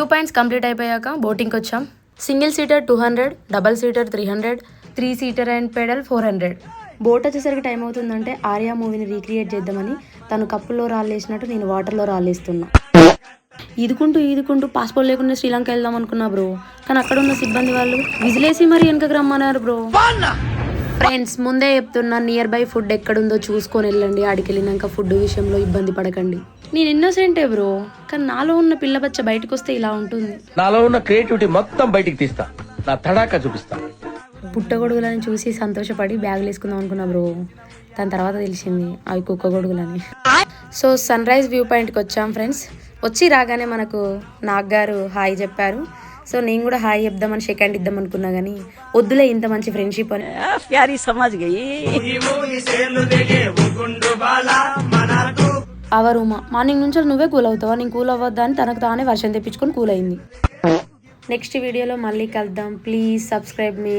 View points complete అయిపోయాక బోటింగ్కి వచ్చాం. Single seater 200, double seater 300, 3 seater and pedal 400. Boat వచ్చేసరికి time అవుతుందంటే ఆర్యా మూవీని రీక్రియేట్ చేద్దామని తను కప్పుల్లో రాళ్ళేసినట్టు నేను వాటర్లో రాళ్ళేస్తున్నా. ఈదుకుంటూ పాస్పోర్ట్ లేకుండా శ్రీలంక వెళ్దాం అనుకున్నా బ్రో. కానీ అక్కడ ఉన్న సిబ్బంది వాళ్ళు విజిలేసి మరి వెనకకి రమ్మన్నారు బ్రో. ఫ్రెండ్స్ ముందే చెప్తున్నా, నియర్ బై ఫుడ్ ఎక్కడుందో చూసుకొని వెళ్ళండి. ఆడికి వెళ్ళినాక ఫుడ్ విషయంలో ఇబ్బంది పడకండి. నేను ఇన్నోసెంటే బ్రో, కానీ నాలో ఉన్న పిల్ల బచ్చ బయటకు వస్తే ఇలా ఉంటుంది. నాలో ఉన్న క్రియేటివిటీ మొత్తం బయటికి తీస్తా, నా తడాక చూపిస్తా. పుట్టగొడుగులని చూసి సంతోషపడి బ్యాగులు వేసుకుందాం అనుకున్నా బ్రో. దాని తర్వాత తెలిసింది అవి కుక్క గొడుగులని. సో సన్ రైజ్ వ్యూ పాయింట్కి వచ్చాం ఫ్రెండ్స్. వచ్చి రాగానే మనకు నాగ్ గారు హాయ్ చెప్పారు. సో నేను కూడా హాయ్ చెప్దామని షేక్ హ్యాండ్ ఇద్దాం అనుకున్నా కానీ వద్దులే ఇంత మంచి ఫ్రెండ్షిప్ అని. అవరుమా మార్నింగ్ నుంచి నువ్వే కూల్ అవుతావా, నేను కూల్ అవ్వద్దా అని తనకు తానే వర్షం తెప్పించుకొని కూల్ అయింది. నెక్స్ట్ వీడియోలో మళ్ళీ కలుద్దాం. Please subscribe me.